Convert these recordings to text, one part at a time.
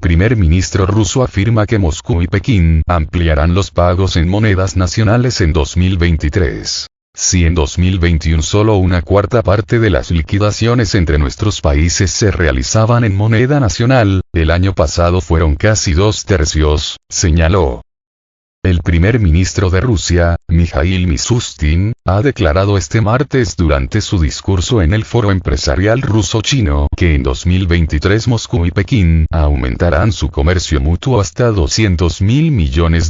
primer ministro ruso afirma que Moscú y Pekín ampliarán los pagos en monedas nacionales en 2023. Si en 2021 solo una cuarta parte de las liquidaciones entre nuestros países se realizaban en moneda nacional, el año pasado fueron casi 2/3, señaló. El primer ministro de Rusia, Mikhail Mishustin, ha declarado este martes durante su discurso en el Foro Empresarial Ruso-Chino que en 2023 Moscú y Pekín aumentarán su comercio mutuo hasta $200.000 millones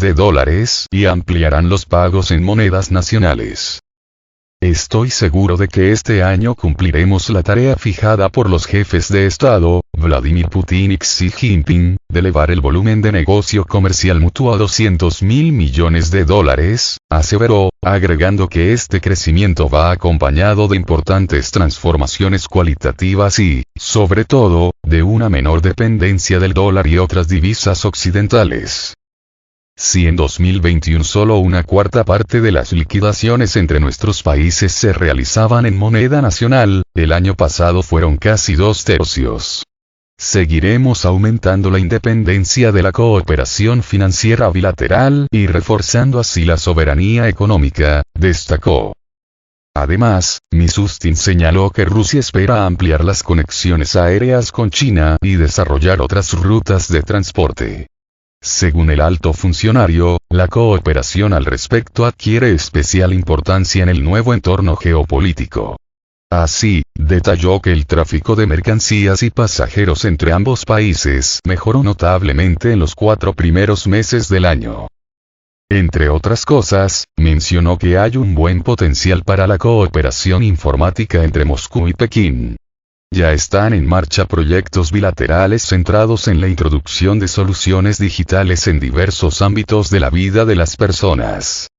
y ampliarán los pagos en monedas nacionales. Estoy seguro de que este año cumpliremos la tarea fijada por los jefes de Estado, Vladimir Putin y Xi Jinping, de elevar el volumen de negocio comercial mutuo a $200.000 millones, aseveró, agregando que este crecimiento va acompañado de importantes transformaciones cualitativas y, sobre todo, de una menor dependencia del dólar y otras divisas occidentales. Si en 2021 solo una cuarta parte de las liquidaciones entre nuestros países se realizaban en moneda nacional, el año pasado fueron casi 2/3. Seguiremos aumentando la independencia de la cooperación financiera bilateral y reforzando así la soberanía económica, destacó. Además, Mishustin señaló que Rusia espera ampliar las conexiones aéreas con China y desarrollar otras rutas de transporte. Según el alto funcionario, la cooperación al respecto adquiere especial importancia en el nuevo entorno geopolítico. Así, detalló que el tráfico de mercancías y pasajeros entre ambos países mejoró notablemente en los 4 primeros meses del año. Entre otras cosas, mencionó que hay un buen potencial para la cooperación informática entre Moscú y Pekín. Ya están en marcha proyectos bilaterales centrados en la introducción de soluciones digitales en diversos ámbitos de la vida de las personas.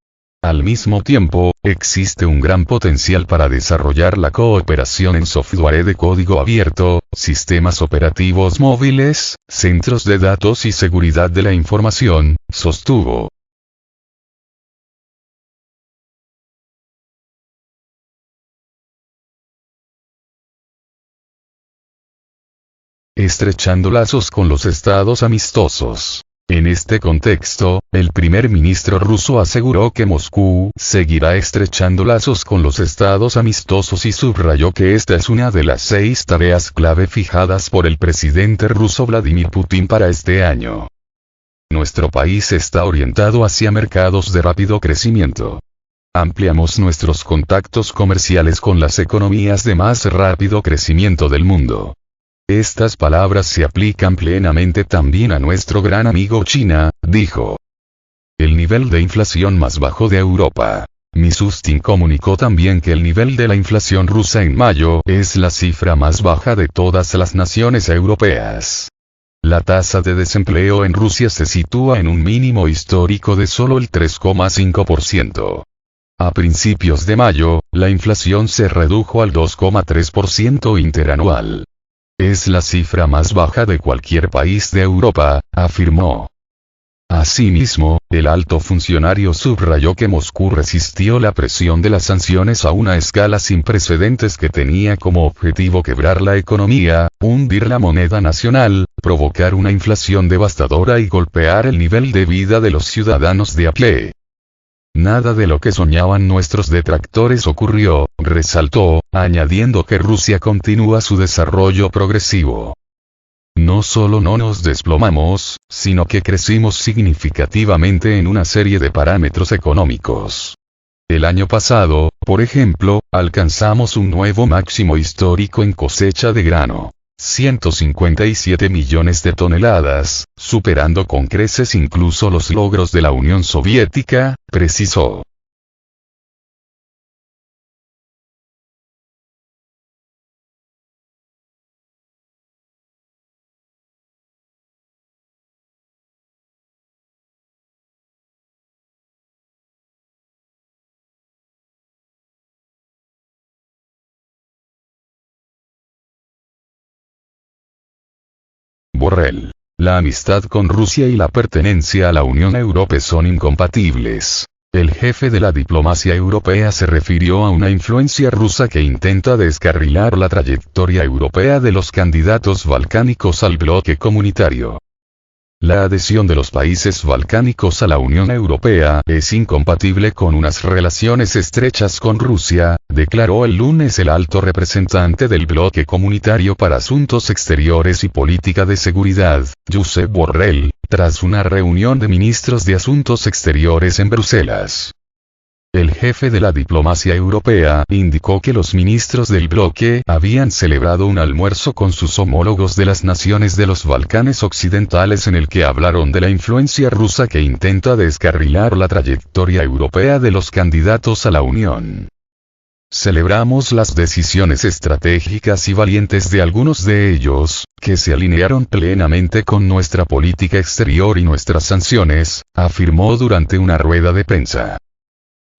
Al mismo tiempo, existe un gran potencial para desarrollar la cooperación en software de código abierto, sistemas operativos móviles, centros de datos y seguridad de la información, sostuvo. Estrechando lazos con los estados amistosos. En este contexto, el primer ministro ruso aseguró que Moscú seguirá estrechando lazos con los estados amistosos y subrayó que esta es una de las 6 tareas clave fijadas por el presidente ruso Vladimir Putin para este año. Nuestro país está orientado hacia mercados de rápido crecimiento. Ampliamos nuestros contactos comerciales con las economías de más rápido crecimiento del mundo. Estas palabras se aplican plenamente también a nuestro gran amigo China, dijo. El nivel de inflación más bajo de Europa. Mishustin comunicó también que el nivel de la inflación rusa en mayo es la cifra más baja de todas las naciones europeas. La tasa de desempleo en Rusia se sitúa en un mínimo histórico de solo el 3,5%. A principios de mayo, la inflación se redujo al 2,3% interanual. Es la cifra más baja de cualquier país de Europa, afirmó. Asimismo, el alto funcionario subrayó que Moscú resistió la presión de las sanciones a una escala sin precedentes que tenía como objetivo quebrar la economía, hundir la moneda nacional, provocar una inflación devastadora y golpear el nivel de vida de los ciudadanos de a pie. Nada de lo que soñaban nuestros detractores ocurrió, resaltó, añadiendo que Rusia continúa su desarrollo progresivo. No solo no nos desplomamos, sino que crecimos significativamente en una serie de parámetros económicos. El año pasado, por ejemplo, alcanzamos un nuevo máximo histórico en cosecha de grano. 157 millones de toneladas, superando con creces incluso los logros de la Unión Soviética, precisó. Borrell. La amistad con Rusia y la pertenencia a la Unión Europea son incompatibles. El jefe de la diplomacia europea se refirió a una influencia rusa que intenta descarrilar la trayectoria europea de los candidatos balcánicos al bloque comunitario. La adhesión de los países balcánicos a la Unión Europea es incompatible con unas relaciones estrechas con Rusia, declaró el lunes el alto representante del bloque comunitario para Asuntos Exteriores y Política de Seguridad, Josep Borrell, tras una reunión de ministros de Asuntos Exteriores en Bruselas. El jefe de la diplomacia europea indicó que los ministros del bloque habían celebrado un almuerzo con sus homólogos de las naciones de los Balcanes Occidentales en el que hablaron de la influencia rusa que intenta descarrilar la trayectoria europea de los candidatos a la Unión. Celebramos las decisiones estratégicas y valientes de algunos de ellos, que se alinearon plenamente con nuestra política exterior y nuestras sanciones, afirmó durante una rueda de prensa.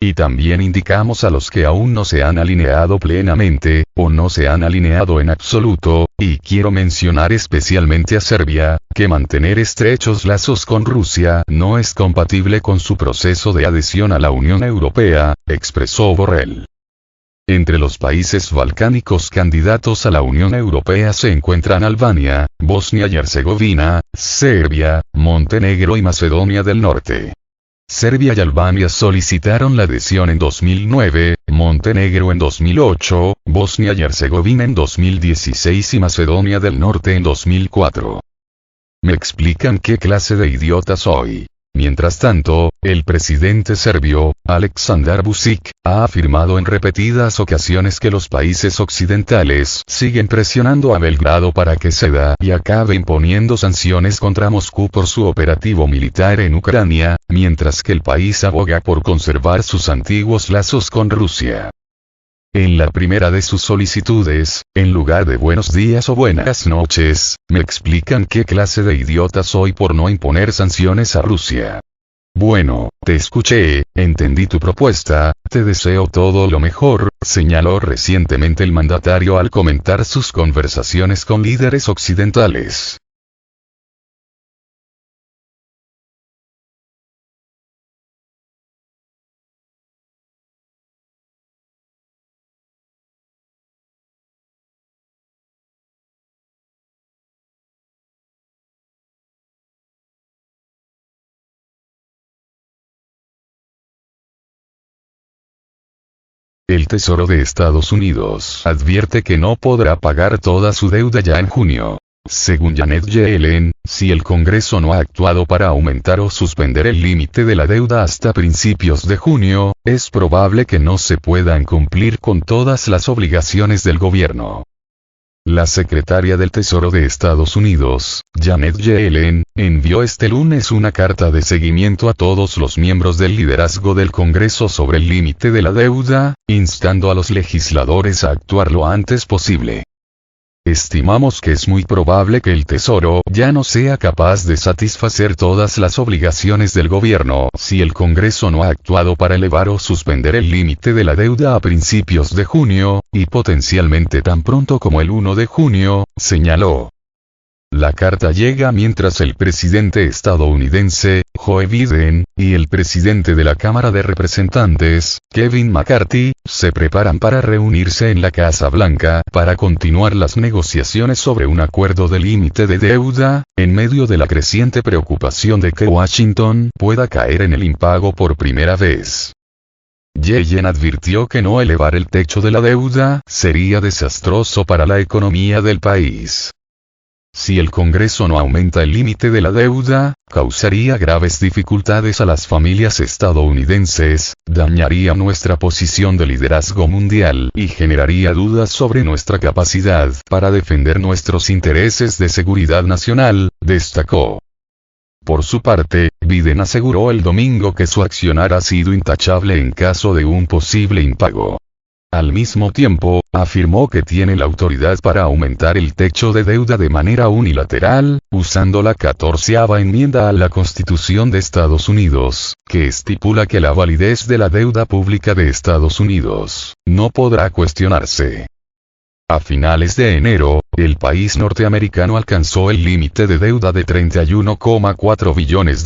Y también indicamos a los que aún no se han alineado plenamente, o no se han alineado en absoluto, y quiero mencionar especialmente a Serbia, que mantener estrechos lazos con Rusia no es compatible con su proceso de adhesión a la Unión Europea, expresó Borrell. Entre los países balcánicos candidatos a la Unión Europea se encuentran Albania, Bosnia y Herzegovina, Serbia, Montenegro y Macedonia del Norte. Serbia y Albania solicitaron la adhesión en 2009, Montenegro en 2008, Bosnia y Herzegovina en 2016 y Macedonia del Norte en 2004. Me explican qué clase de idiota soy. Mientras tanto, el presidente serbio, Aleksandar Vučić, ha afirmado en repetidas ocasiones que los países occidentales siguen presionando a Belgrado para que ceda y acabe imponiendo sanciones contra Moscú por su operativo militar en Ucrania, mientras que el país aboga por conservar sus antiguos lazos con Rusia. En la primera de sus solicitudes, en lugar de buenos días o buenas noches, me explican qué clase de idiota soy por no imponer sanciones a Rusia. Bueno, te escuché, entendí tu propuesta, te deseo todo lo mejor, señaló recientemente el mandatario al comentar sus conversaciones con líderes occidentales. El Tesoro de Estados Unidos advierte que no podrá pagar toda su deuda ya en junio. Según Janet Yellen, si el Congreso no ha actuado para aumentar o suspender el límite de la deuda hasta principios de junio, es probable que no se puedan cumplir con todas las obligaciones del gobierno. La secretaria del Tesoro de Estados Unidos, Janet Yellen, envió este lunes una carta de seguimiento a todos los miembros del liderazgo del Congreso sobre el límite de la deuda, instando a los legisladores a actuar lo antes posible. Estimamos que es muy probable que el Tesoro ya no sea capaz de satisfacer todas las obligaciones del gobierno si el Congreso no ha actuado para elevar o suspender el límite de la deuda a principios de junio, y potencialmente tan pronto como el 1 de junio, señaló. La carta llega mientras el presidente estadounidense, Joe Biden, y el presidente de la Cámara de Representantes, Kevin McCarthy, se preparan para reunirse en la Casa Blanca para continuar las negociaciones sobre un acuerdo de límite de deuda, en medio de la creciente preocupación de que Washington pueda caer en el impago por primera vez. Yellen advirtió que no elevar el techo de la deuda sería desastroso para la economía del país. Si el Congreso no aumenta el límite de la deuda, causaría graves dificultades a las familias estadounidenses, dañaría nuestra posición de liderazgo mundial y generaría dudas sobre nuestra capacidad para defender nuestros intereses de seguridad nacional, destacó. Por su parte, Biden aseguró el domingo que su accionar ha sido intachable en caso de un posible impago. Al mismo tiempo, afirmó que tiene la autoridad para aumentar el techo de deuda de manera unilateral, usando la 14ª enmienda a la Constitución de Estados Unidos, que estipula que la validez de la deuda pública de Estados Unidos no podrá cuestionarse. A finales de enero, el país norteamericano alcanzó el límite de deuda de $31,4 billones,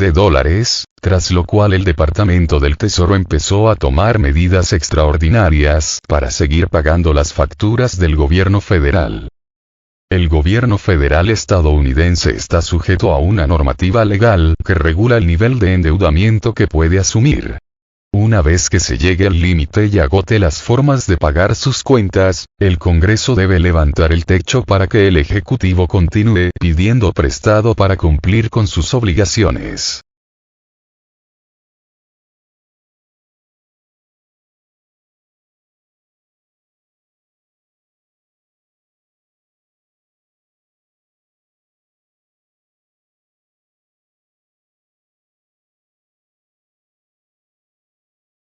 tras lo cual el Departamento del Tesoro empezó a tomar medidas extraordinarias para seguir pagando las facturas del gobierno federal. El gobierno federal estadounidense está sujeto a una normativa legal que regula el nivel de endeudamiento que puede asumir. Una vez que se llegue al límite y agote las formas de pagar sus cuentas, el Congreso debe levantar el techo para que el Ejecutivo continúe pidiendo prestado para cumplir con sus obligaciones.